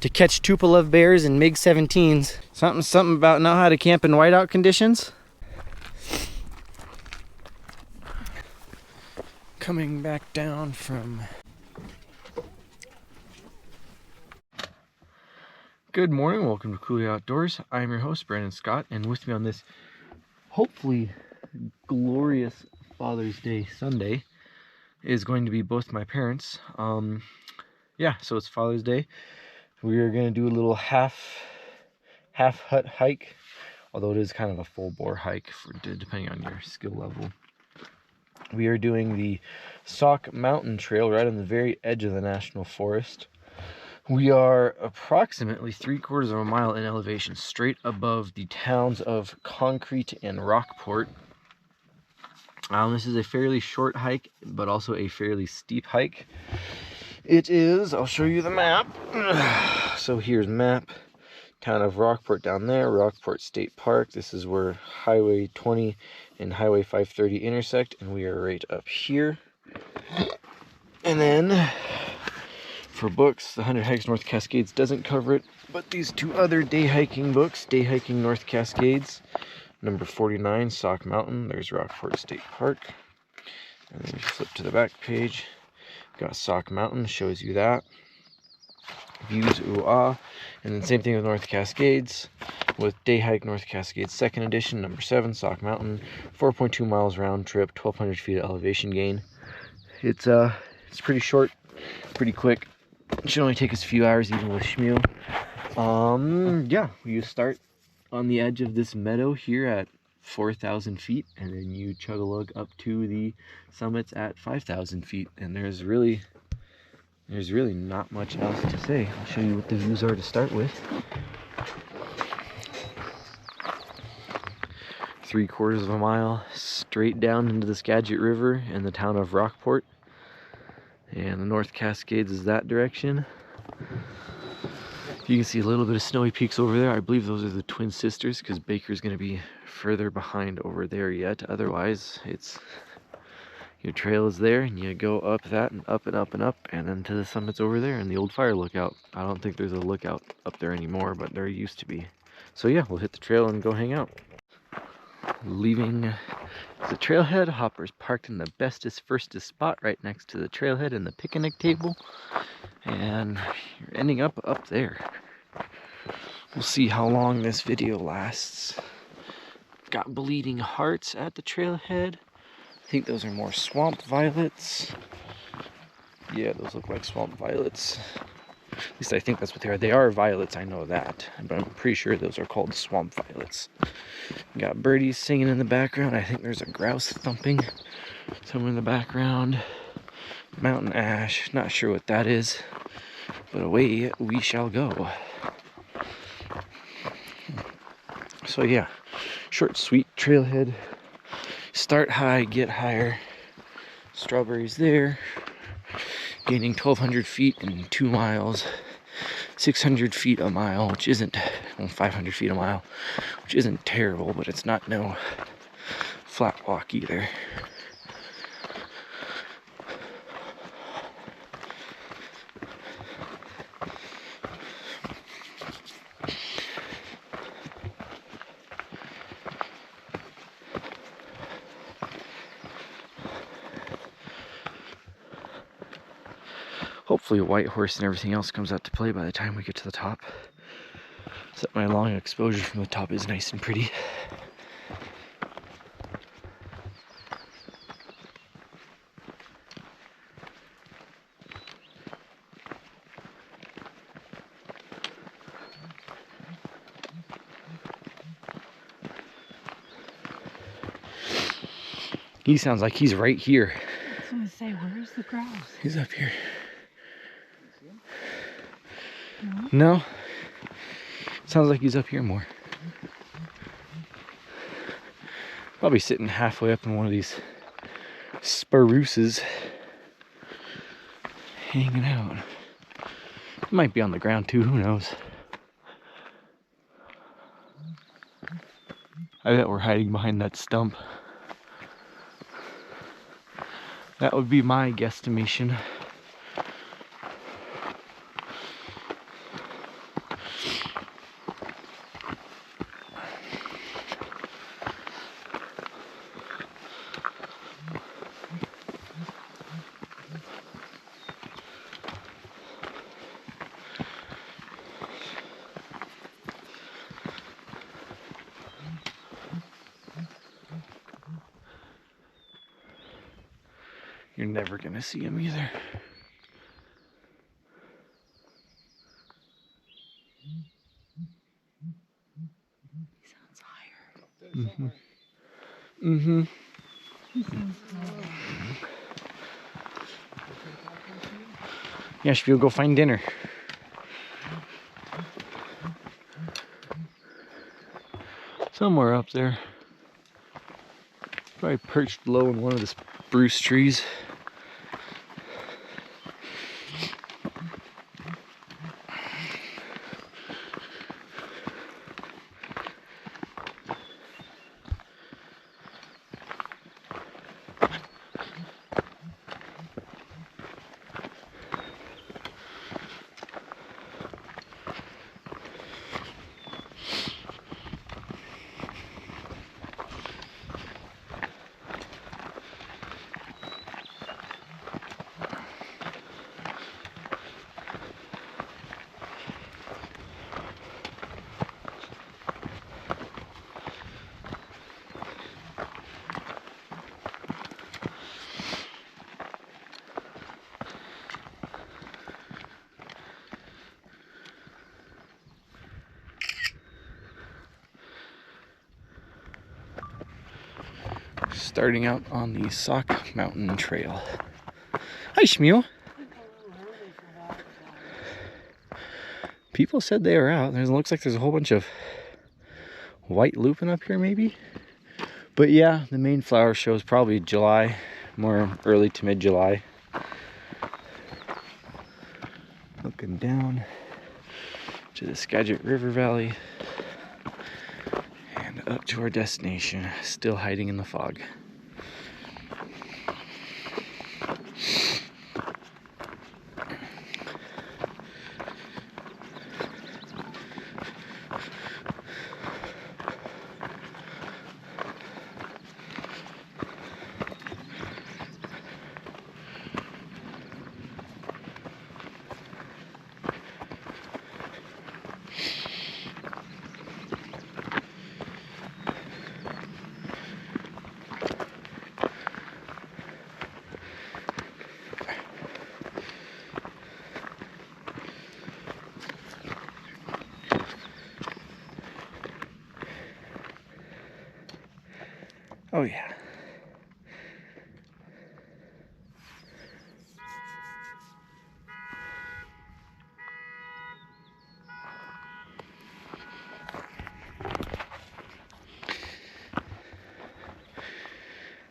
to catch Tupolev bears and MiG 17s. Something about know how to camp in whiteout conditions. Coming back down from... Good morning, welcome to Cooley Outdoors. I'm your host, Brandon Scott, and with me on this hopefully glorious Father's Day Sunday is going to be both my parents. Yeah, so it's Father's Day. We are going to do a little half hut hike, although it is kind of a full bore hike depending on your skill level. We are doing the Sauk Mountain Trail right on the very edge of the National Forest. We are approximately 3/4 of a mile in elevation, straight above the towns of Concrete and Rockport. This is a fairly short hike, but also a fairly steep hike. It is, I'll show you the map. So here's the map. Town of Rockport down there, Rockport State Park. This is where Highway 20 and Highway 530 intersect, and we are right up here. And then for books, the 100 Hikes North Cascades doesn't cover it, but these two other day hiking books, Day Hiking North Cascades, number 49, Sauk Mountain, there's Rockport State Park. And then you flip to the back page, got Sauk Mountain, shows you that. Views, ooh ah. And then same thing with North Cascades, with Day Hike North Cascades 2nd edition, number 7, Sauk Mountain, 4.2 miles round trip, 1,200 feet of elevation gain. It's pretty short, pretty quick. It should only take us a few hours, even with Shmuel. Yeah, you start on the edge of this meadow here at 4,000 feet, and then you chug a lug up to the summits at 5,000 feet. And there's really not much else to say. I'll show you what the views are to start with. 3/4 of a mile straight down into the Skagit River in the town of Rockport. And the North Cascades is that direction. You can see a little bit of snowy peaks over there. I believe those are the twin sisters, because Baker's going to be further behind over there yet. Otherwise, your trail is there, and you go up that and up and up and up, and then to the summits over there and the old fire lookout. I don't think there's a lookout up there anymore, but there used to be. So yeah, we'll hit the trail and go hang out. Leaving the trailhead, Hopper's parked in the bestest firstest spot right next to the trailhead and the picnic table, and you're ending up there. We'll see how long this video lasts. Got bleeding hearts at the trailhead. I think those are more swamp violets. Yeah, those look like swamp violets. At least I think that's what they are. They are violets, I know that, but I'm pretty sure those are called swamp violets. Got birdies singing in the background. I think there's a grouse thumping somewhere in the background. Mountain ash, not sure what that is, but away we shall go. So yeah, short, sweet trailhead. Start high, get higher. Strawberries there. Gaining 1,200 feet in 2 miles. 600 feet a mile, which isn't, well, 500 feet a mile, which isn't terrible, but it's not no flat walk either. Hopefully a white horse and everything else comes out to play by the time we get to the top, so that my long exposure from the top is nice and pretty. He sounds like he's right here. I was gonna say, where's the grouse? He's up here. No? Sounds like he's up here more. Probably sitting halfway up in one of these spruces, hanging out. It might be on the ground too, who knows? I bet we're hiding behind that stump. That would be my guesstimation. You're never gonna see him either. He sounds higher. Mm-hmm. Mm-hmm. He sounds higher. Yeah, should we go find dinner? Somewhere up there. Probably perched low in one of the spruce trees. Starting out on the Sauk Mountain trail. Hi, Shmuel. People said they were out. It looks like there's a whole bunch of white looping up here, maybe. But yeah, the main flower show is probably July, more early to mid-July. Looking down to the Skagit River Valley and up to our destination, still hiding in the fog. Oh yeah.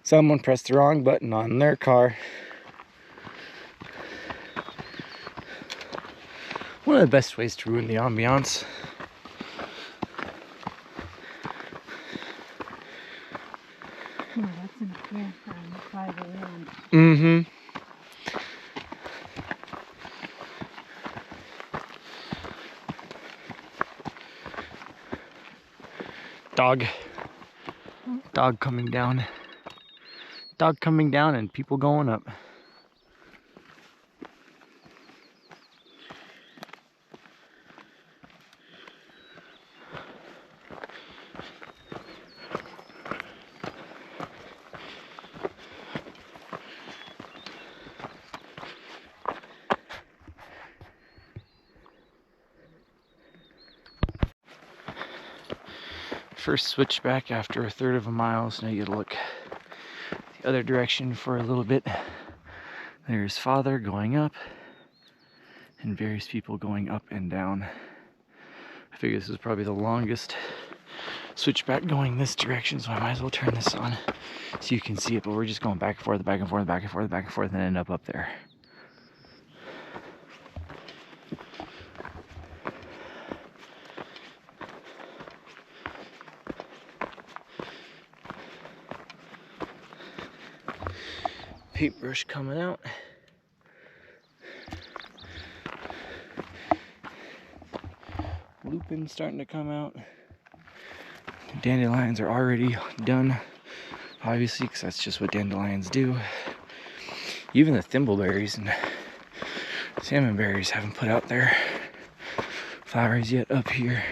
Someone pressed the wrong button on their car. One of the best ways to ruin the ambiance. Oh, that's in a campground at 5 a.m. Mm-hmm. Dog. Dog coming down. Dog coming down and people going up. First switchback after a third of a mile, so now you gotta look the other direction for a little bit. There's Father going up and various people going up and down. I figure this is probably the longest switchback going this direction, so I might as well turn this on so you can see it. But we're just going back and forth, back and forth, back and forth, back and forth, and end up there. Paintbrush coming out. Lupin starting to come out. Dandelions are already done, obviously, because that's just what dandelions do. Even the thimbleberries and salmonberries haven't put out their flowers yet up here.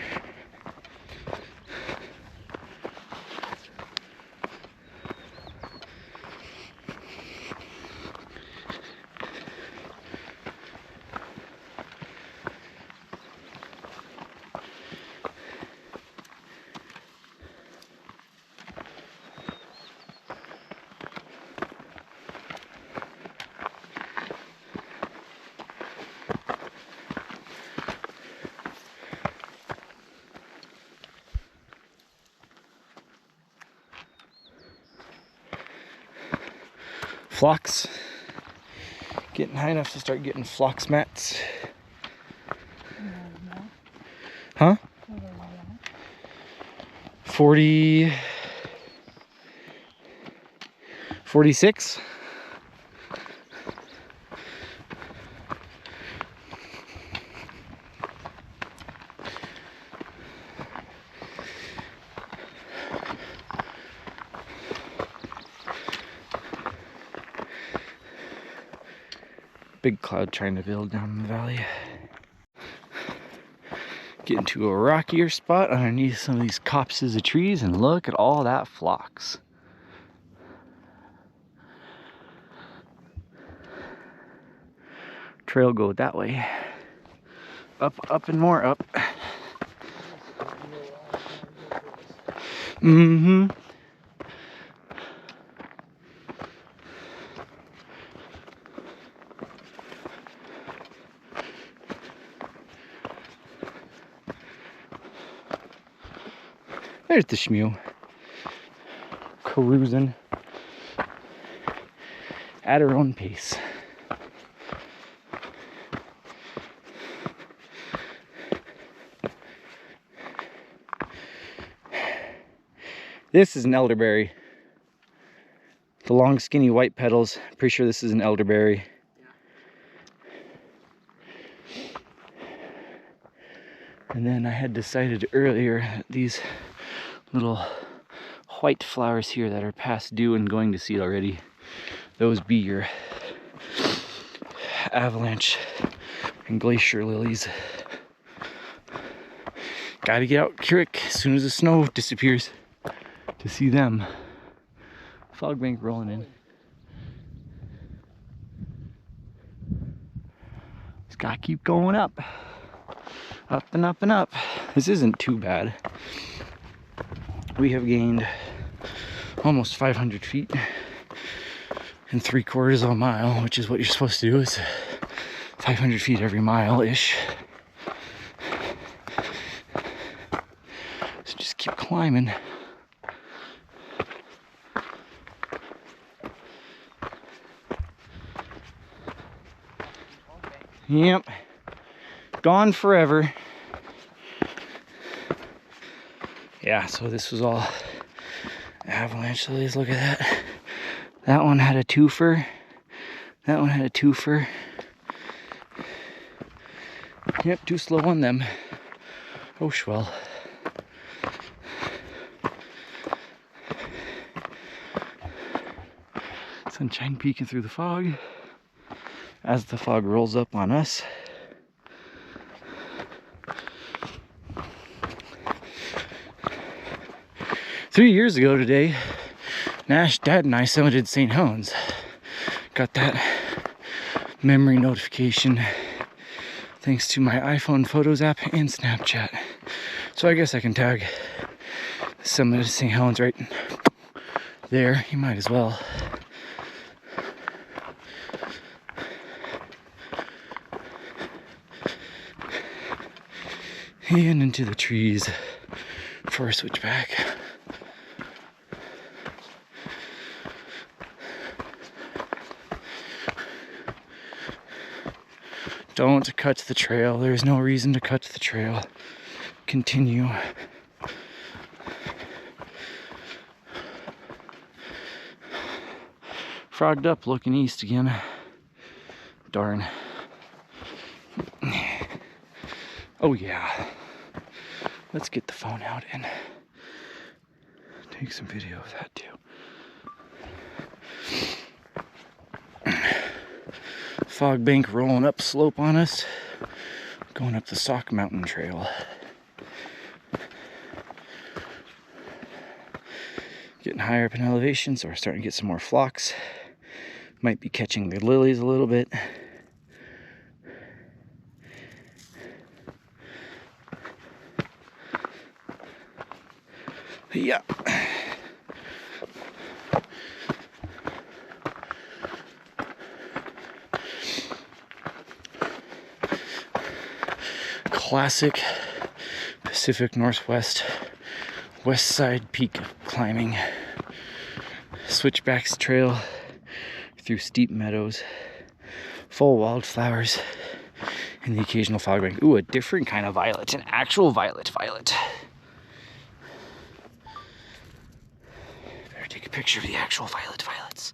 Phlox. Getting high enough to start getting phlox mats. Huh? 40... 46? Big cloud trying to build down in the valley. Getting to a rockier spot underneath some of these copses of trees, and look at all that phlox. Trail go that way. Up, up, and more up. Mm-hmm. There's the shmew. Cruising at her own pace. This is an elderberry. The long skinny white petals. Pretty sure this is an elderberry. And then I had decided earlier that these little white flowers here that are past due and going to seed already, those be your avalanche and glacier lilies. Gotta get out quick as soon as the snow disappears to see them. Fog bank rolling in. Just gotta keep going up. Up and up and up. This isn't too bad. We have gained almost 500 feet in 3/4 of a mile, which is what you're supposed to do, is 500 feet every mile-ish. So just keep climbing. Yep. Gone forever. Yeah, so this was all avalanche lilies. Look at that. That one had a twofer. That one had a twofer. Yep, too slow on them. Oh, swell. Sunshine peeking through the fog as the fog rolls up on us. 3 years ago today, Nash, Dad, and I summited St. Helens. Got that memory notification thanks to my iPhone Photos app and Snapchat. So I guess I can tag the summit of St. Helens right there. You might as well. And into the trees for a switchback. Don't cut the trail. There's no reason to cut the trail. Continue. Frogged up, looking east again. Darn. Oh yeah. Let's get the phone out and take some video of that too. Fog bank rolling up slope on us, going up the Sauk Mountain trail. Getting higher up in elevation, so we're starting to get some more phlox. Might be catching the lilies a little bit. Yeah. Classic Pacific Northwest west side peak climbing. Switchbacks trail through steep meadows, full wildflowers, and the occasional fog bank. Ooh, a different kind of violet, an actual violet. Better take a picture of the actual violets.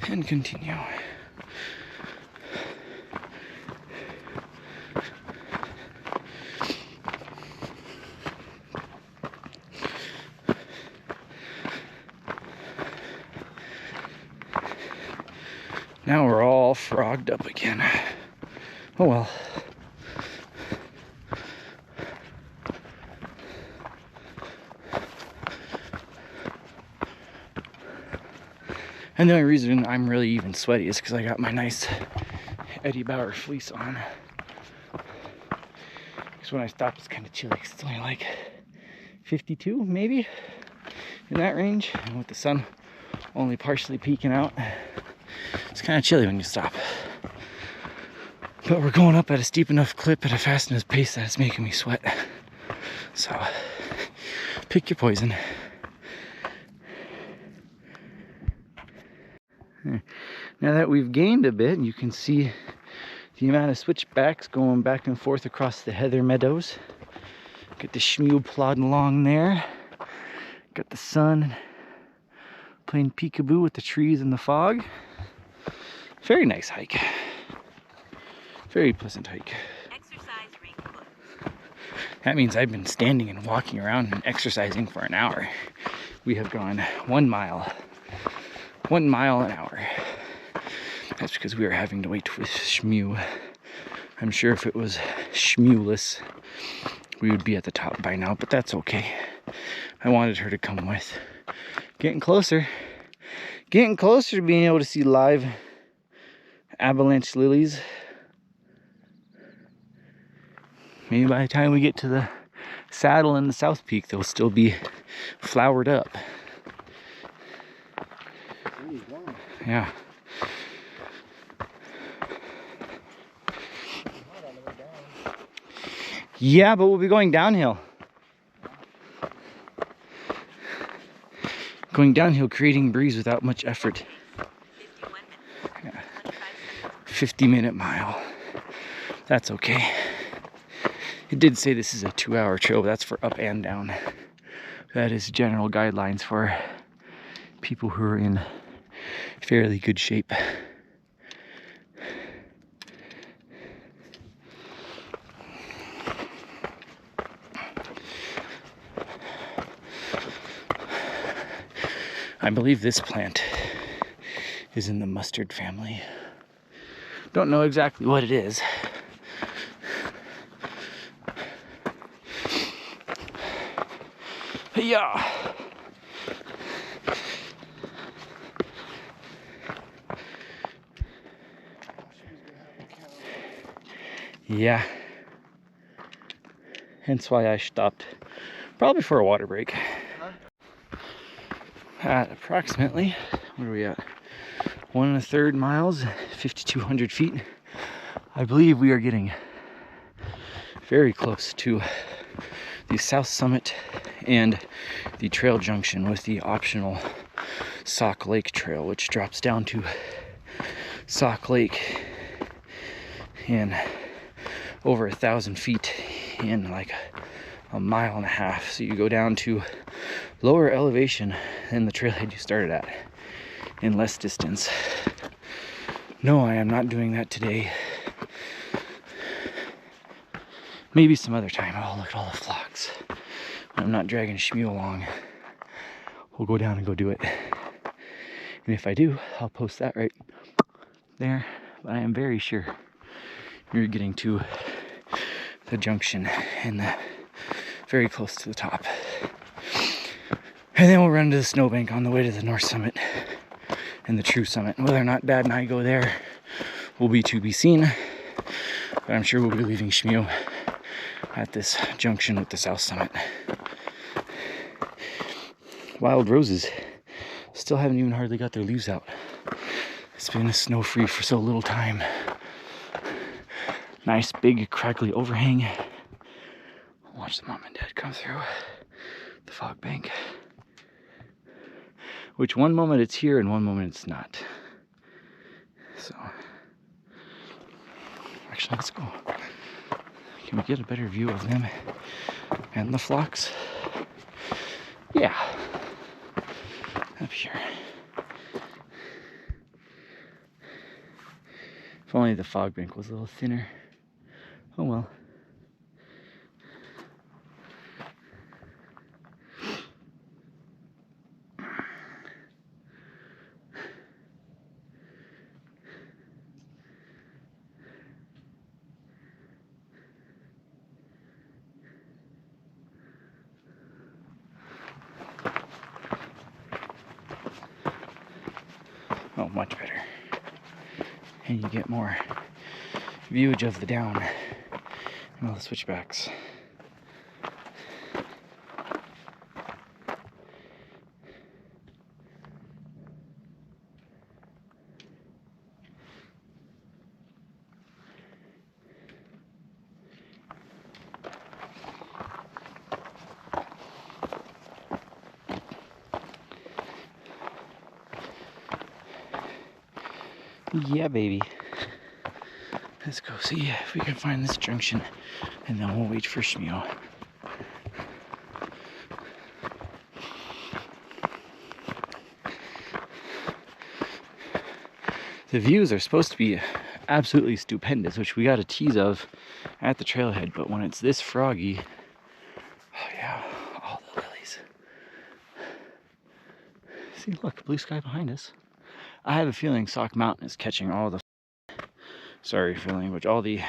And continue. Now we're all frogged up again. Oh well. And the only reason I'm really even sweaty is because I got my nice Eddie Bauer fleece on. Because when I stopped, it's kind of chilly. It's only like 52, maybe, in that range. And with the sun only partially peeking out, it's kind of chilly when you stop. But we're going up at a steep enough clip at a fast enough pace that it's making me sweat. So, pick your poison. Now that we've gained a bit, you can see the amount of switchbacks going back and forth across the heather meadows. Got the shmew plodding along there. Got the sun playing peekaboo with the trees and the fog. Very nice hike. Very pleasant hike. Exercise ring foot. That means I've been standing and walking around and exercising for an hour. We have gone 1 mile. 1 mile an hour. That's because we were having to wait with shmew. I'm sure if it was shmewless, we would be at the top by now, but that's okay. I wanted her to come with. Getting closer to being able to see live avalanche lilies. Maybe by the time we get to the saddle and the South Peak, they'll still be flowered up. Yeah. Yeah, but we'll be going downhill. Going downhill, creating breeze without much effort. 50-minute mile. That's okay. It did say this is a 2-hour trail, but that's for up and down. That is general guidelines for people who are in fairly good shape. I believe this plant is in the mustard family. Don't know exactly what it is. Yeah. Yeah. Hence why I stopped. Probably for a water break. At approximately, what are we at? 1 1/3 miles, 5,200 feet. I believe we are getting very close to the south summit and the trail junction with the optional Sauk Lake Trail, which drops down to Sauk Lake in over 1,000 feet in like a mile and a half. So you go down to lower elevation than the trailhead you started at in less distance. No, I am not doing that today. Maybe some other time. Oh, look at all the flocks. I'm not dragging shmew along. We'll go down and go do it. And if I do, I'll post that right there. But I am very sure you're getting to the junction and very close to the top. And then we'll run to the snowbank on the way to the north summit and the true summit. Whether or not Dad and I go there will be to be seen. But I'm sure we'll be leaving shmew at this junction with the south summit. Wild roses still haven't even hardly got their leaves out. It's been snow-free for so little time. Nice big craggly overhang. Watch the mom and dad come through the fog bank. which one moment it's here and one moment it's not. So, actually, let's go. Can we get a better view of them and the flocks? Yeah, up here. If only the fog bank was a little thinner. Oh well. Oh, much better. And you get more viewage of the down and all the switchbacks. Yeah, baby. Let's go see if we can find this junction, and then we'll wait for Shmeo. The views are supposed to be absolutely stupendous, which we got a tease of at the trailhead, but when it's this froggy, oh yeah, all the lilies. See, look, blue sky behind us. I have a feeling Sauk Mountain is catching all the, sorry for the language, all the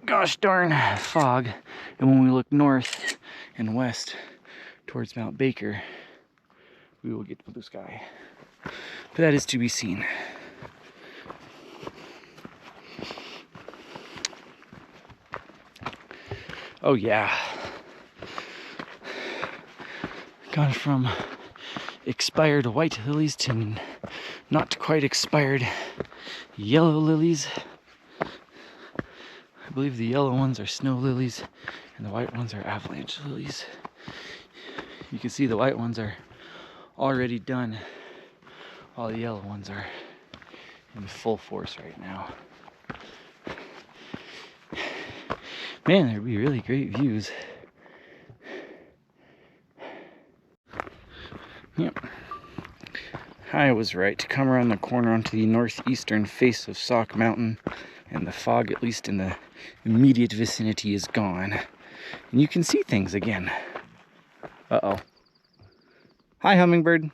gosh darn fog. And when we look north and west towards Mount Baker, we will get blue sky. But that is to be seen. Oh yeah. Gone from expired white lilies to not quite expired yellow lilies. I believe the yellow ones are snow lilies and the white ones are avalanche lilies. You can see the white ones are already done, while the yellow ones are in full force right now. Man, there'd be really great views. Yep. I was right. To come around the corner onto the northeastern face of Sauk Mountain, and the fog, at least in the immediate vicinity, is gone. And you can see things again. Uh-oh. Hi, hummingbird.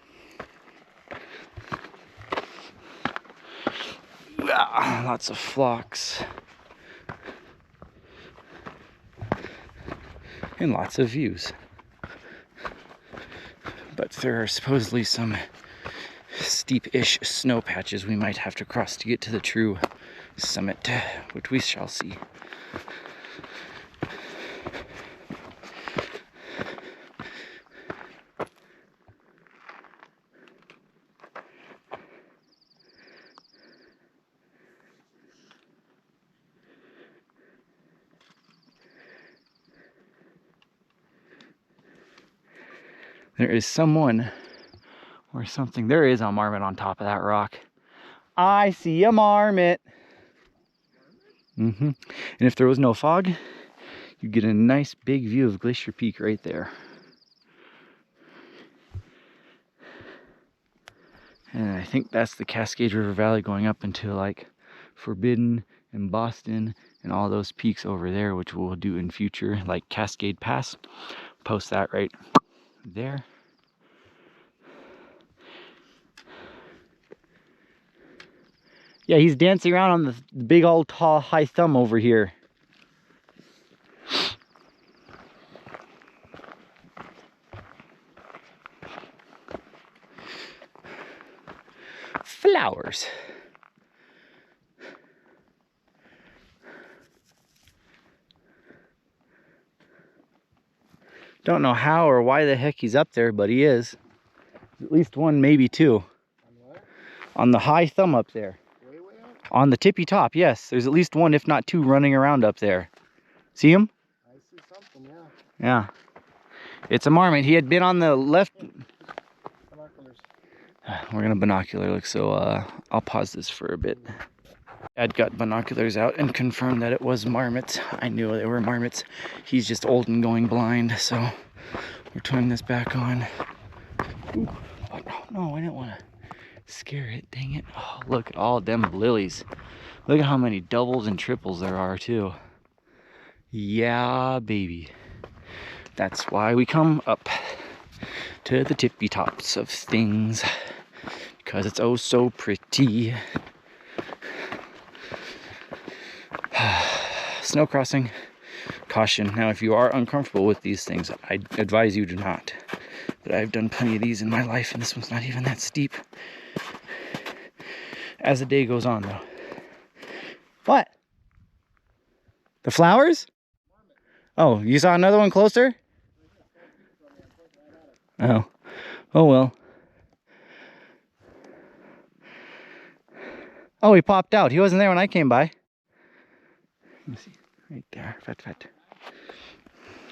Ah, lots of flocks. And lots of views. But there are supposedly some steep-ish snow patches we might have to cross to get to the true summit, which we shall see. There is someone or something. There is a marmot on top of that rock. I see a marmot. And if there was no fog, you'd get a nice big view of Glacier Peak right there. And I think that's the Cascade River Valley going up into like Forbidden and Boston and all those peaks over there, which we'll do in future, like Cascade Pass. Post that right there. Yeah, he's dancing around on the big old tall high thumb over here. Flowers. Don't know how or why the heck he's up there, but he is. At least one, maybe two. On what? On the high thumb up there. Way up? On the tippy top, yes. There's at least one, if not two, running around up there. See him? I see something, yeah. Yeah. It's a marmot. He had been on the left. Come on. We're gonna binocular look, so I'll pause this for a bit. Dad got binoculars out and confirmed that it was marmots. I knew they were marmots. He's just old and going blind, so we're turning this back on. Ooh, oh, no, I didn't want to scare it, dang it. Oh, look at all them lilies. Look at how many doubles and triples there are too. Yeah, baby. That's why we come up to the tippy tops of things, because it's oh so pretty. Snow crossing, caution. Now if you are uncomfortable with these things, I advise you do not. But I've done plenty of these in my life, and this one's not even that steep. As the day goes on though. What? The flowers? Oh, you saw another one closer? Oh. Oh well. Oh, he popped out. He wasn't there when I came by. Let me see. Right there. Fat.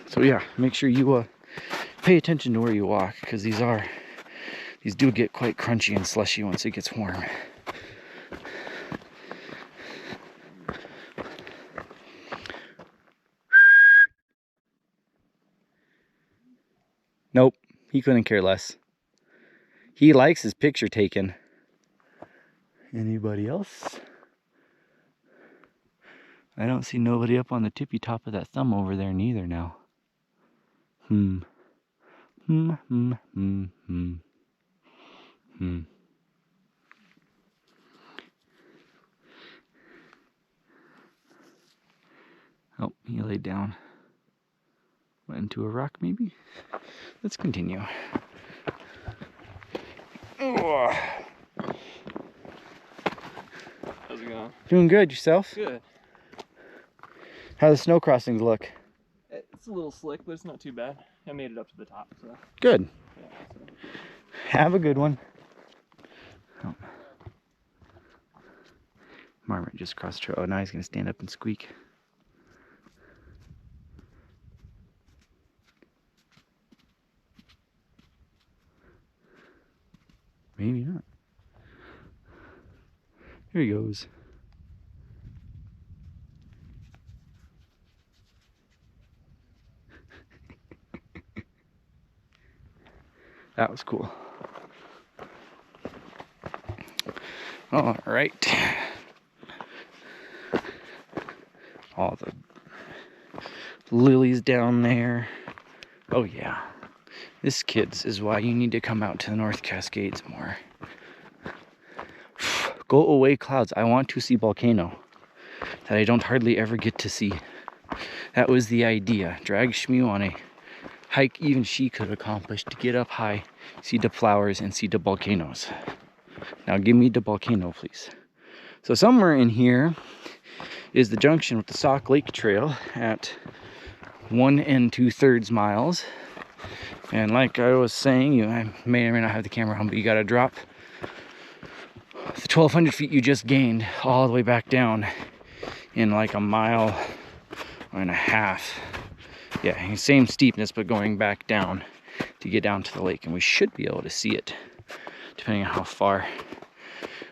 So yeah, make sure you pay attention to where you walk, because these do get quite crunchy and slushy once it gets warm. Nope, he couldn't care less. He likes his picture taken. Anybody else? I don't see nobody up on the tippy top of that thumb over there neither now. Oh, he laid down. Went into a rock maybe? Let's continue. How's it going? Doing good, yourself? Good. How do the snow crossings look? It's a little slick, but it's not too bad. I made it up to the top, so. Good. Yeah, so. Have a good one. Oh. Marmot just crossed trail. Oh, now he's gonna stand up and squeak. Maybe not. Here he goes. That was cool. All right. All the lilies down there. Oh yeah. This, kids, is why you need to come out to the North Cascades more. Go away, clouds. I want to see volcano that I don't hardly ever get to see. That was the idea. Drag Shmew on a hike even she could accomplish, to get up high, see the flowers, and see the volcanoes. Now give me the volcano, please. So somewhere in here is the junction with the Sauk Lake Trail at 1 2/3 miles. And like I was saying, I may or may not have the camera on, but you gotta drop the 1,200 feet you just gained all the way back down in like a mile and a half. Yeah, same steepness, but going back down to get down to the lake. And we should be able to see it, depending on how far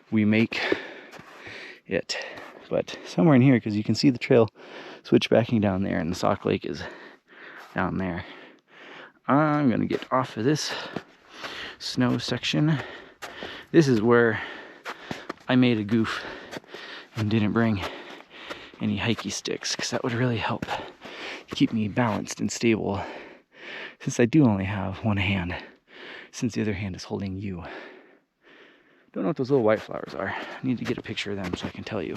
we make it. But somewhere in here, because you can see the trail switchbacking down there, and the Sauk Lake is down there. I'm gonna get off of this snow section. This is where I made a goof and didn't bring any hikey sticks, because that would really help keep me balanced and stable, since I do only have one hand, since the other hand is holding you. Don't know what those little white flowers are. I need to get a picture of them so I can tell you.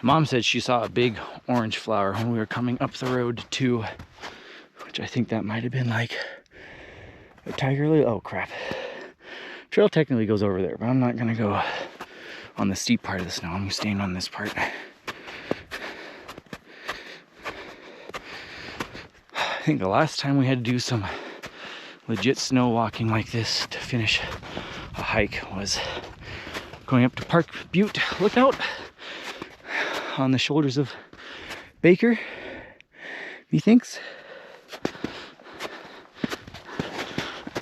Mom said she saw a big orange flower when we were coming up the road too, which I think that might have been like a tiger lily. Oh crap. Trail technically goes over there, but I'm not gonna go on the steep part of the snow. I'm staying on this part. I think the last time we had to do some legit snow walking like this to finish a hike was going up to Park Butte Lookout on the shoulders of Baker. Methinks.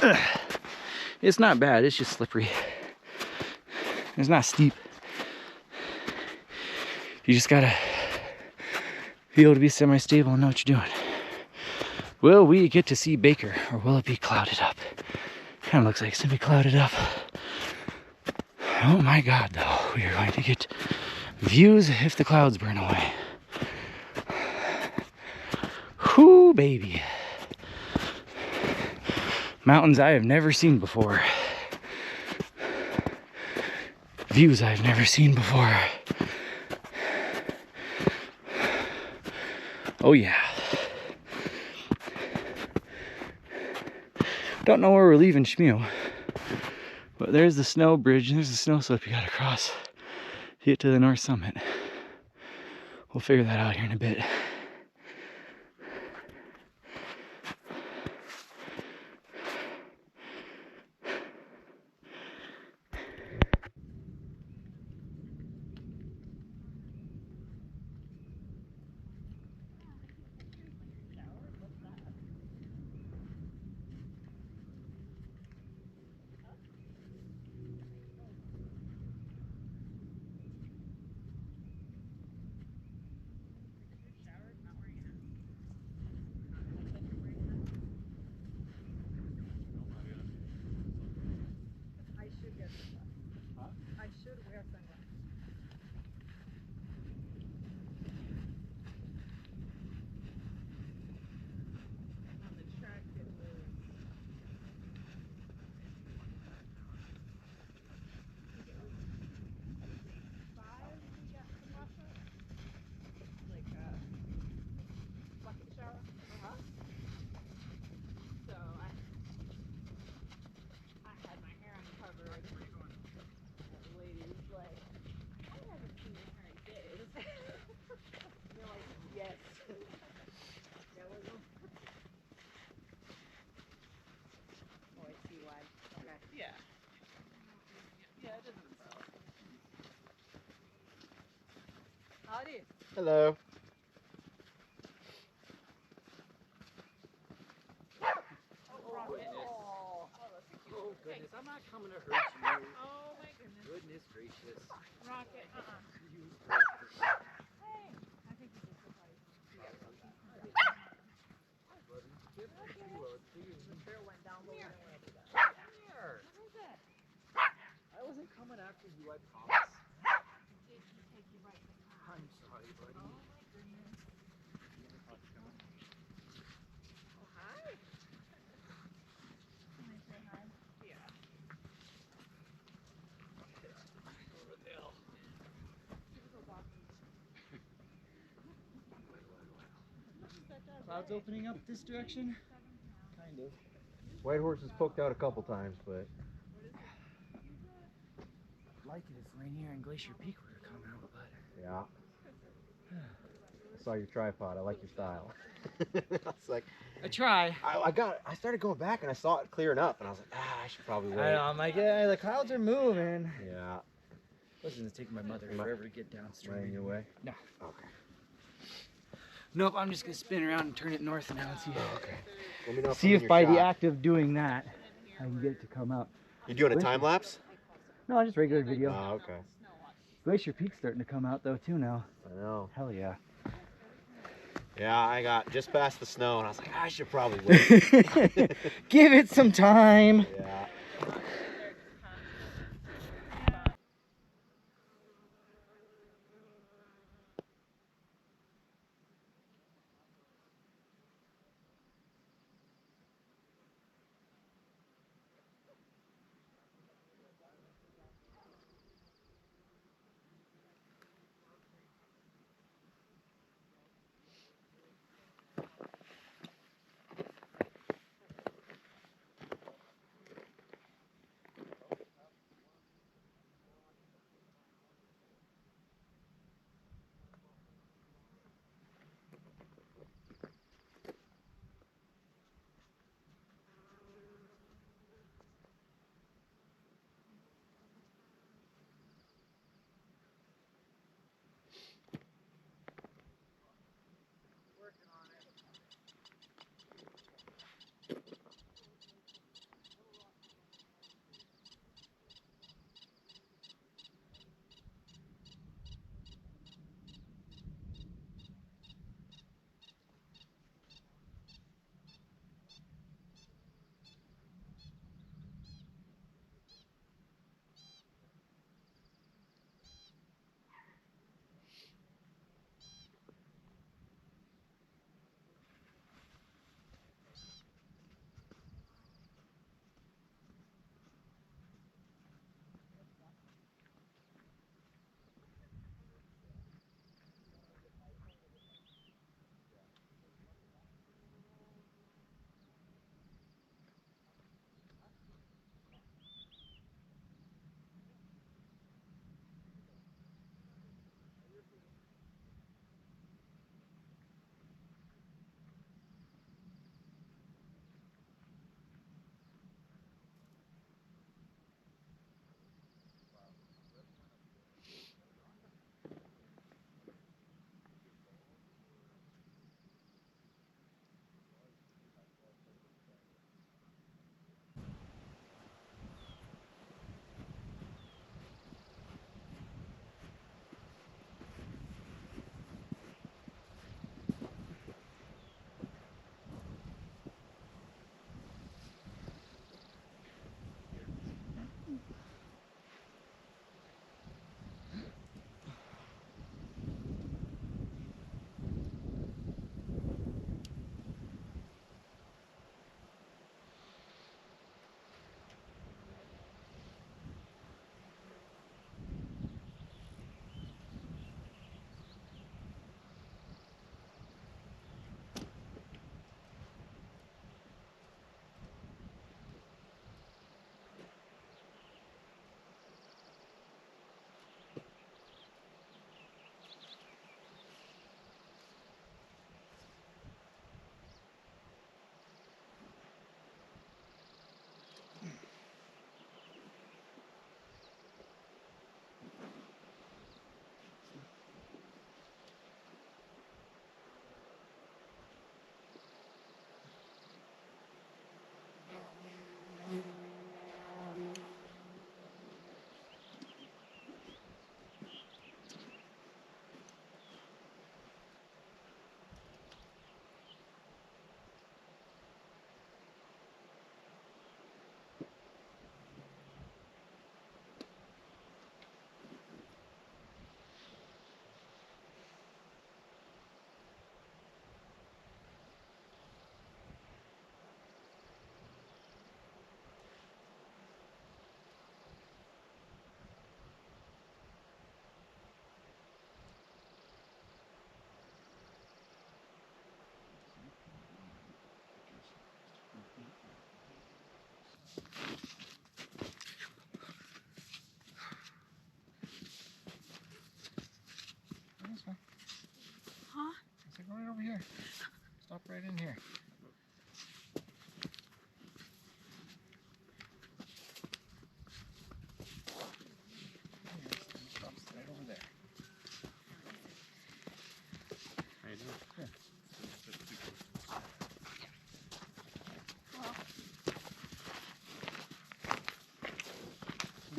Ugh. It's not bad, it's just slippery. It's not steep. You just gotta be able to be semi-stable and know what you're doing. Will we get to see Baker, or will it be clouded up? Kind of looks like it's gonna be clouded up. Oh my God, though, we are going to get views if the clouds burn away. Whoo, baby. Mountains I have never seen before. Views I've never seen before. Oh yeah. Don't know where we're leaving Shmew, but there's the snow bridge and there's the snow slope you gotta cross to get to the north summit. We'll figure that out here in a bit. Hello. Oh goodness, I'm not coming to hurt you. Oh my goodness. Goodness gracious. Rocket, I think you just I wasn't coming after you, I promise. I'm sorry, buddy. Clouds opening up this direction? Kind of. White horse has poked out a couple times, but I'd like it if Rainier and Glacier Peak were to come out, but yeah. I saw your tripod. I like your style. I was like, I try. I started going back and I saw it clearing up, and I was like, I should probably wait. I'm like, yeah, the clouds are moving. Yeah. Listen, it's taking my mother forever to get downstream. Right in your way? No. Okay. Nope, I'm just gonna spin around and turn it north now and see. Okay. Let me know See I'm if in by your the shot. act of doing that, I can get it to come up. You doing a time lapse? No, just regular video. Oh, okay. Glacier Peak's starting to come out though too now. I know. Hell yeah. Yeah, I got just past the snow, and I was like, I should probably wait. Give it some time. Yeah.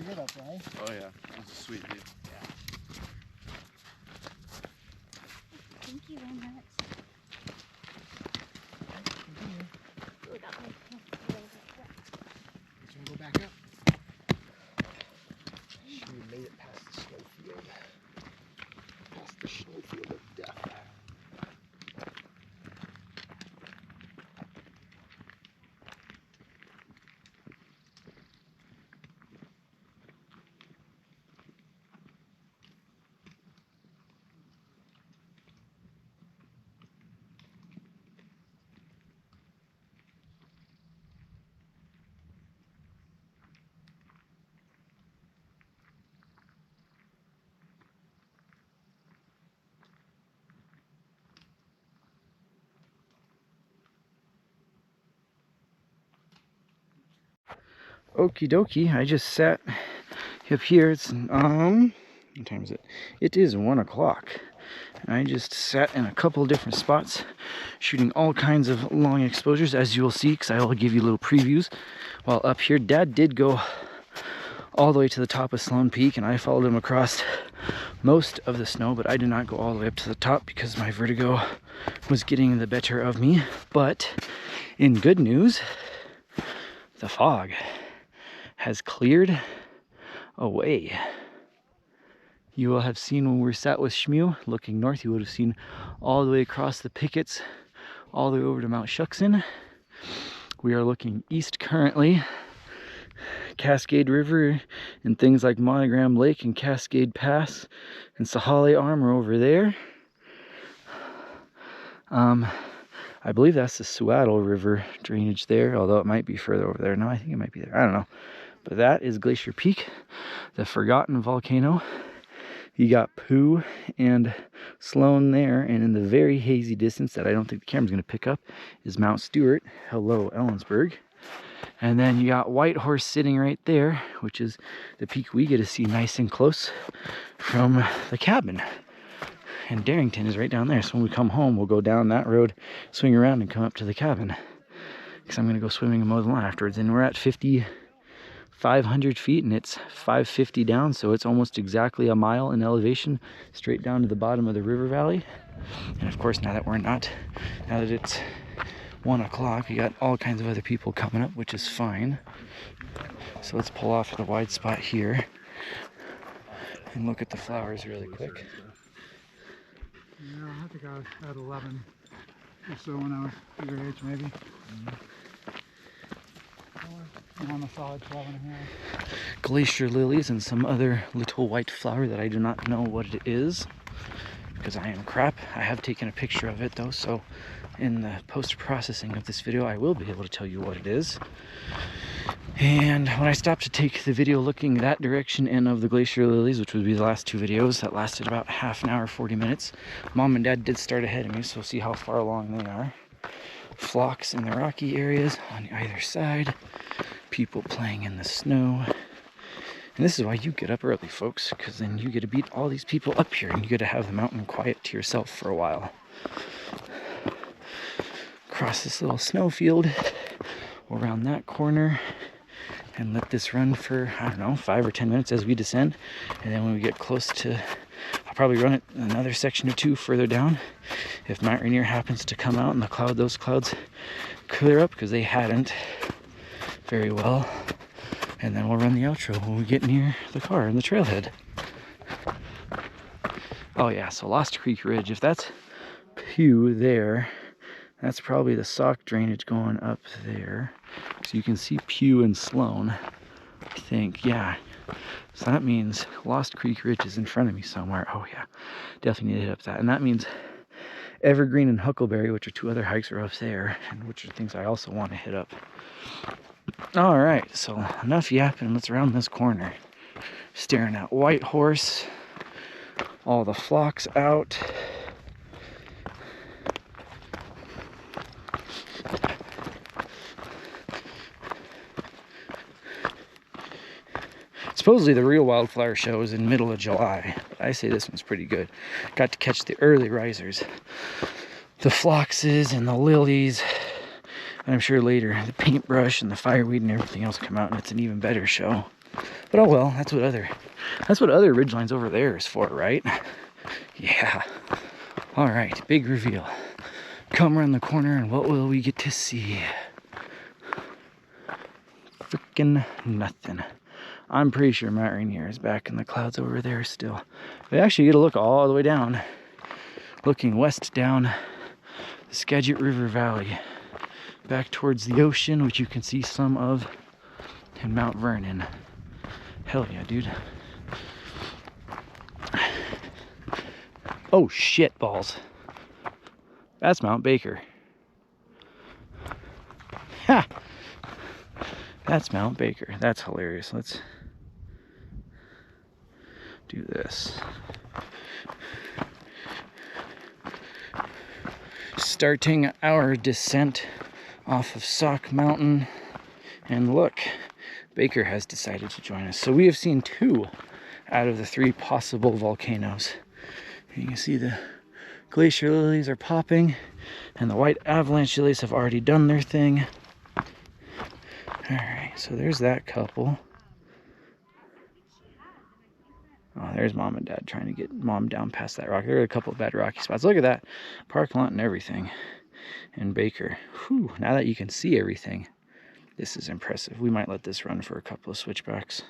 good up there. Oh yeah, that's a sweet view. Thank you very much. So we'll go back up. She made it past the snowfield. Past the snowfield of death. Okie dokie, I just sat up here. It's what time is it? It is 1 o'clock. And I just sat in a couple different spots shooting all kinds of long exposures, as you will see, because I will give you little previews while up here. Dad did go all the way to the top of Sloan Peak, and I followed him across most of the snow, but I did not go all the way up to the top because my vertigo was getting the better of me. But in good news, the fog has cleared away. You will have seen when we were sat with Shmew looking north, you would have seen all the way across the pickets, all the way over to Mount Shuckson. We are looking east currently. Cascade River and things like Monogram Lake and Cascade Pass and Sahale Arm are over there. I believe that's the Suattle River drainage there, although it might be further over there. No, I think it might be there. I don't know. But that is Glacier Peak, the forgotten volcano. You got Pooh and Sloan there, and in the very hazy distance that I don't think the camera's going to pick up is Mount Stewart. Hello, Ellensburg. And then you got Whitehorse sitting right there, which is the peak we get to see nice and close from the cabin. And Darrington is right down there, so when we come home, we'll go down that road, swing around, and come up to the cabin. Because I'm going to go swimming and mow the lawn afterwards. And we're at 5,500 feet, and it's 550 down, so it's almost exactly a mile in elevation, straight down to the bottom of the river valley. And of course, now that it's 1 o'clock, we got all kinds of other people coming up, which is fine. So let's pull off at the wide spot here and look at the flowers really quick. Yeah, I think I was at 11 or so when I was your age, maybe. And I'm a solid 12 and a half. Glacier lilies and some other little white flower that I do not know what it is, because I am crap. I have taken a picture of it though, so in the post-processing of this video I will be able to tell you what it is. And when I stopped to take the video looking that direction and of the glacier lilies, which would be the last two videos that lasted about half an hour, 40 minutes, Mom and Dad did start ahead of me, so we'll see how far along they are. Flocks in the rocky areas on either side, people playing in the snow. And this is why you get up early, folks, because then you get to beat all these people up here and you get to have the mountain quiet to yourself for a while. Across this little snowfield, around that corner, and let this run for, I don't know, 5 or 10 minutes as we descend. And then when we get close to, I'll probably run it another section or two further down if Mount Rainier happens to come out and those clouds clear up, because they hadn't very well. And then we'll run the outro when we get near the car and the trailhead. Oh yeah, so Lost Creek Ridge, if that's Pew there, that's probably the Sauk drainage going up there. So you can see Pew and Sloan, I think, yeah. So that means Lost Creek Ridge is in front of me somewhere. Oh yeah, definitely need to hit up that. And that means Evergreen and Huckleberry, which are two other hikes, are up there, and which are things I also want to hit up. All right, so enough yapping, let's round this corner. Staring at Whitehorse, all the flocks out. Supposedly the real wildflower show is in middle of July, but I say this one's pretty good. Got to catch the early risers, the phloxes and the lilies, and I'm sure later the paintbrush and the fireweed and everything else come out, and it's an even better show. But oh well, that's what other ridgelines over there is for, right? Yeah. All right, big reveal. Come around the corner and what will we get to see? Frickin' nothing. I'm pretty sure Mount Rainier is back in the clouds over there still. We actually get a look all the way down, looking west down the Skagit River Valley, back towards the ocean, which you can see some of in Mount Vernon. Hell yeah, dude. Oh shit balls. That's Mount Baker. Ha! That's Mount Baker. That's hilarious. Let's do this. Starting our descent off of Sauk Mountain. And look, Baker has decided to join us. So we have seen 2 out of the 3 possible volcanoes. You can see the glacier lilies are popping, and the white avalanche lilies have already done their thing. Alright, so there's that couple. Oh, there's Mom and Dad trying to get Mom down past that rock. There are a couple of bad rocky spots. Look at that. Parking lot and everything. And Baker. Whew, now that you can see everything, this is impressive. We might let this run for a couple of switchbacks.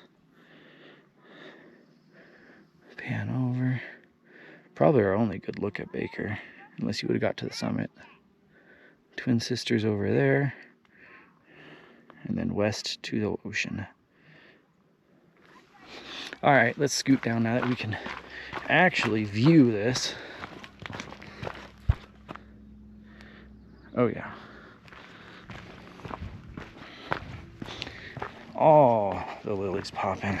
Pan over. Probably our only good look at Baker, unless you would have got to the summit. Twin Sisters over there. And then west to the ocean. Alright, let's scoot down now that we can actually view this. Oh yeah. Oh, the lilies popping.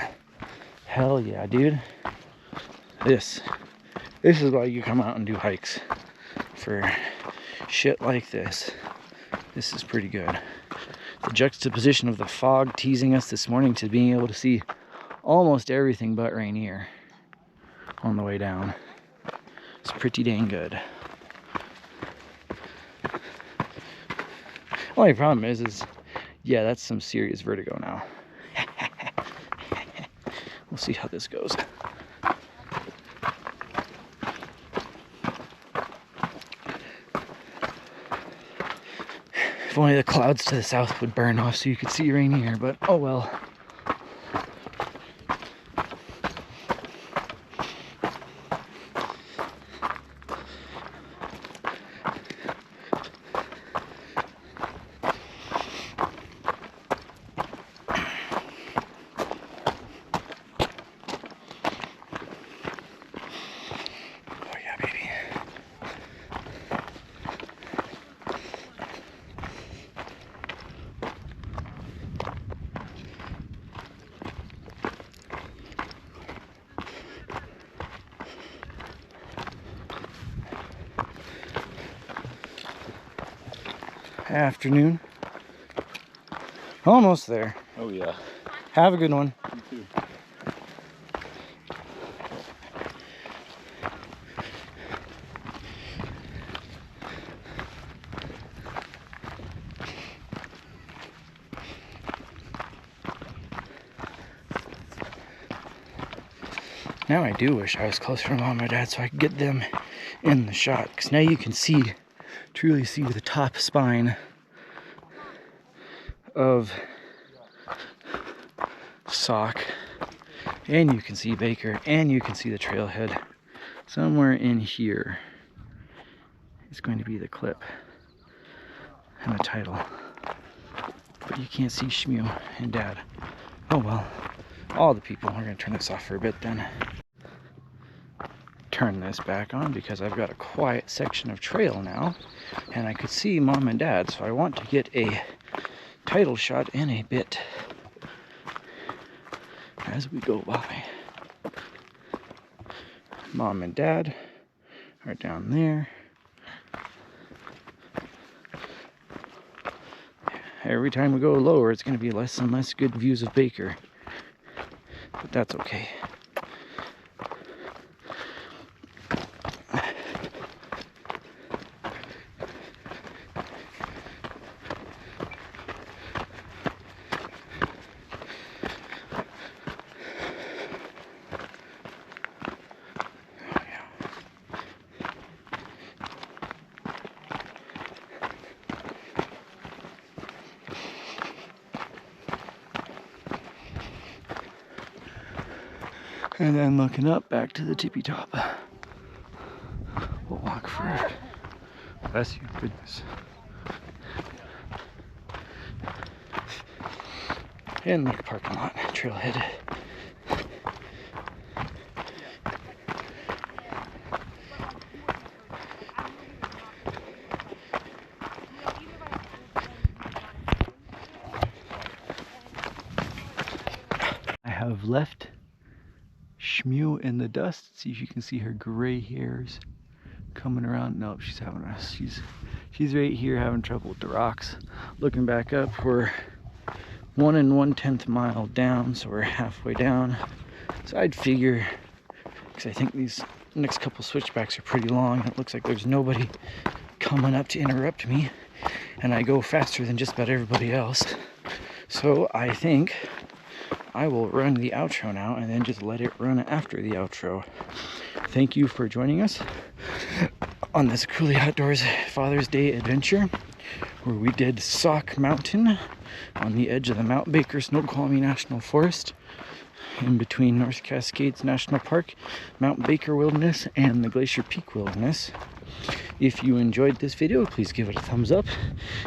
Hell yeah, dude. This is why you come out and do hikes. For shit like this. This is pretty good. The juxtaposition of the fog teasing us this morning to being able to see almost everything but Rainier on the way down. It's pretty dang good. Only problem is yeah, that's some serious vertigo now. We'll see how this goes. If only the clouds to the south would burn off so you could see Rainier, but oh well. Afternoon. Almost there. Oh yeah. Have a good one. You too. Now I do wish I was closer to Mom and Dad so I could get them in the shot, because now you can see, truly see the top spine of Sauk, and you can see Baker, and you can see the trailhead. Somewhere in here is going to be the clip and the title, but you can't see Shmew and Dad. Oh well, all the people. We're going to turn this off for a bit then. Turn this back on because I've got a quiet section of trail now, and I could see Mom and Dad, so I want to get a title shot in a bit as we go by. Mom and Dad are down there. Every time we go lower, it's going to be less and less good views of Baker, but that's okay. And then looking up back to the tippy top. We'll walk for, bless you, goodness. And the parking lot, trailhead. I have left Shmew in the dust. See if you can see her gray hairs coming around. Nope, she's right here having trouble with the rocks. Looking back up, we're 1 1/10 mile down, so we're halfway down. So I'd figure, because I think these next couple switchbacks are pretty long, and it looks like there's nobody coming up to interrupt me, and I go faster than just about everybody else. So I think I will run the outro now and then just let it run after the outro. Thank you for joining us on this Coulee Outdoors Father's Day adventure, where we did Sauk Mountain on the edge of the Mount Baker Snoqualmie National Forest, in between North Cascades National Park, Mount Baker Wilderness, and the Glacier Peak Wilderness. If you enjoyed this video, please give it a thumbs up.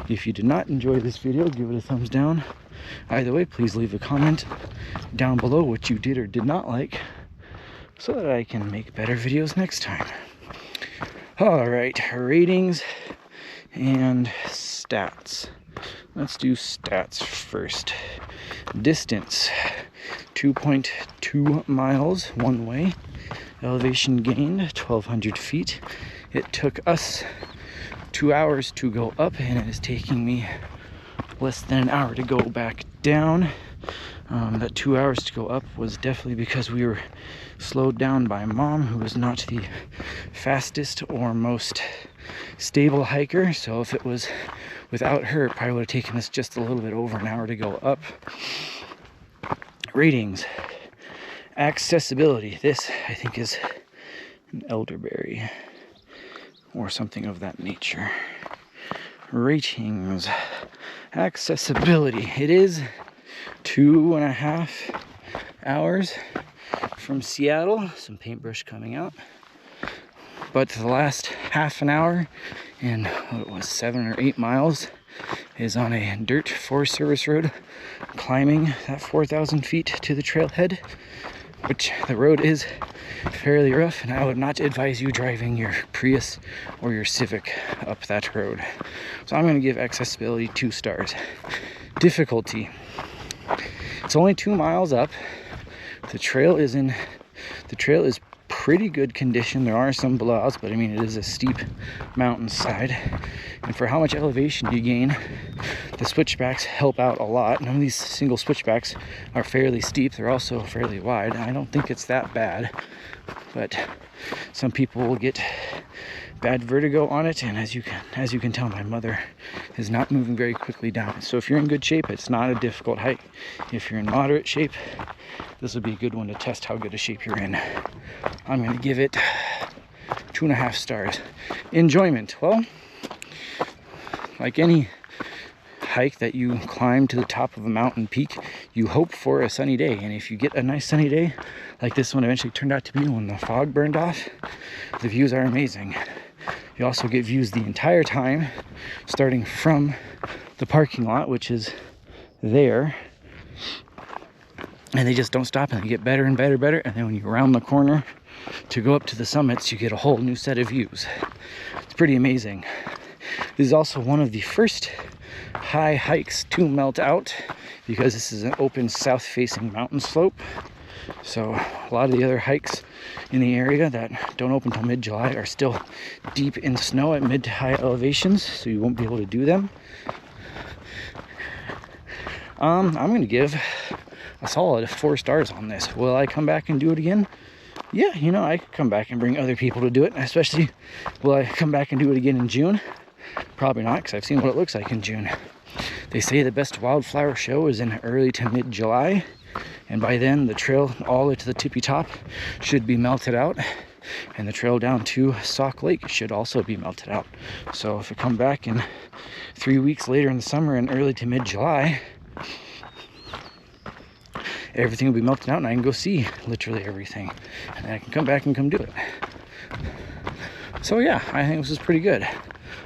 If you did not enjoy this video, give it a thumbs down. Either way, please leave a comment down below what you did or did not like, so that I can make better videos next time. Alright, ratings and stats. Let's do stats first. Distance, 2.2 miles one way. Elevation gained, 1,200 feet. It took us 2 hours to go up, and it is taking me less than an hour to go back down. That 2 hours to go up was definitely because we were slowed down by Mom, who was not the fastest or most stable hiker. So if it was without her, it probably would have taken us just a little bit over an hour to go up. Ratings. Accessibility. This, I think, is an elderberry or something of that nature. Ratings. Accessibility. It is 2.5 hours from Seattle. Some paintbrush coming out. But the last half an hour and what it was, 7 or 8 miles is on a dirt Forest Service road, climbing that 4,000 feet to the trailhead, which the road is fairly rough, and I would not advise you driving your Prius or your Civic up that road. So I'm going to give accessibility 2 stars. Difficulty. It's only 2 miles up. The trail is pretty good condition. There are some blowouts, but I mean, it is a steep mountainside, and for how much elevation you gain, the switchbacks help out a lot. None of these single switchbacks are fairly steep. They're also fairly wide. I don't think it's that bad, but some people will get bad vertigo on it, and as you can tell, my mother is not moving very quickly down. So if you're in good shape, it's not a difficult hike. If you're in moderate shape, this will be a good one to test how good a shape you're in. I'm going to give it 2.5 stars. Enjoyment. Well, like any hike that you climb to the top of a mountain peak, you hope for a sunny day, and if you get a nice sunny day like this one eventually turned out to be when the fog burned off, the views are amazing. You also get views the entire time, starting from the parking lot, which is there, and they just don't stop, and they get better and better, and then when you round the corner to go up to the summits, you get a whole new set of views. It's pretty amazing. This is also one of the first high hikes to melt out, because this is an open south-facing mountain slope. So a lot of the other hikes in the area that don't open until mid-July are still deep in snow at mid to high elevations, so you won't be able to do them. I'm going to give a solid 4 stars on this. Will I come back and do it again? Yeah, you know, I could come back and bring other people to do it, especially will I come back and do it again in June? Probably not, because I've seen what it looks like in June. They say the best wildflower show is in early to mid-July, and by then the trail all the way to the tippy top should be melted out, and the trail down to Sauk Lake should also be melted out. So if I come back in 3 weeks later in the summer in early to mid-July, everything will be melting out and I can go see literally everything. And then I can come back and come do it. So yeah, I think this is pretty good.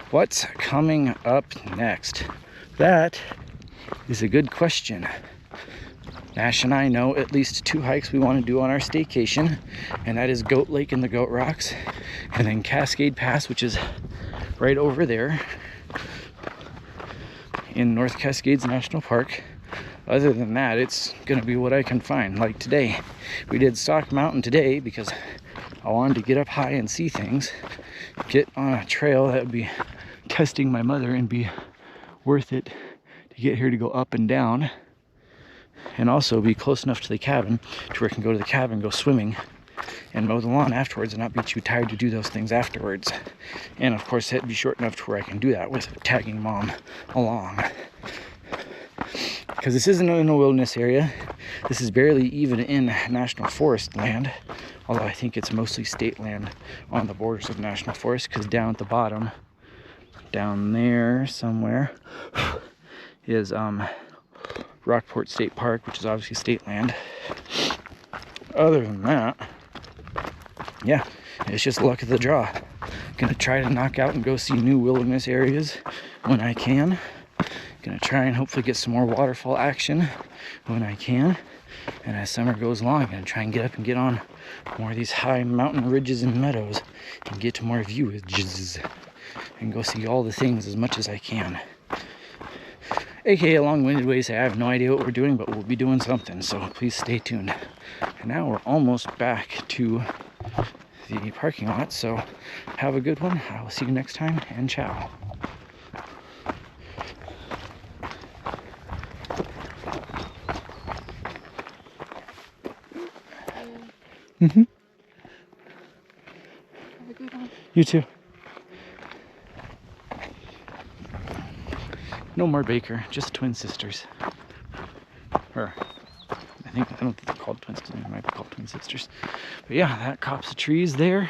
What's coming up next? That is a good question. Nash and I know at least 2 hikes we want to do on our staycation, and that is Goat Lake and the Goat Rocks, and then Cascade Pass, which is right over there in North Cascades National Park. Other than that, it's gonna be what I can find. Like today, we did Sauk Mountain today because I wanted to get up high and see things, get on a trail that would be testing my mother and be worth it to get here to go up and down, and also be close enough to the cabin to where I can go to the cabin, go swimming, and mow the lawn afterwards and not be too tired to do those things afterwards. And of course, it'd be short enough to where I can do that with tagging mom along. Because this isn't in a wilderness area. This is barely even in national forest land, although I think it's mostly state land on the borders of national forest, because down at the bottom, down there somewhere, is Rockport State Park, which is obviously state land. Other than that, yeah, it's just luck of the draw. Gonna try to knock out and go see new wilderness areas when I can. Gonna try and hopefully get some more waterfall action when I can. And as summer goes along, I'm gonna try and get up and get on more of these high mountain ridges and meadows and get to more viewage and go see all the things as much as I can. AKA a long-winded way to say I have no idea what we're doing, but we'll be doing something, so please stay tuned. And now we're almost back to the parking lot, so have a good one. I will see you next time, and ciao. Mm-hmm. Have a good one. You too. No more Baker, just twin sisters. Or, I don't think they're called twin sisters, they might be called twin sisters. But yeah, that copse of trees there,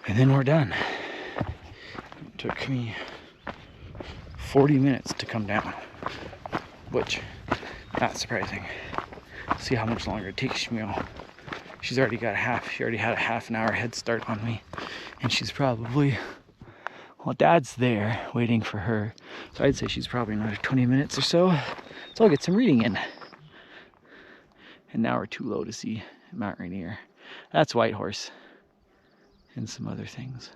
and then we're done. It took me 40 minutes to come down, which, not surprising. See how much longer it takes me. She already had a half an hour head start on me, and she's probably, well, Dad's there waiting for her, so I'd say she's probably another 20 minutes or so. So I'll get some reading in. And now we're too low to see Mount Rainier. That's Whitehorse and some other things.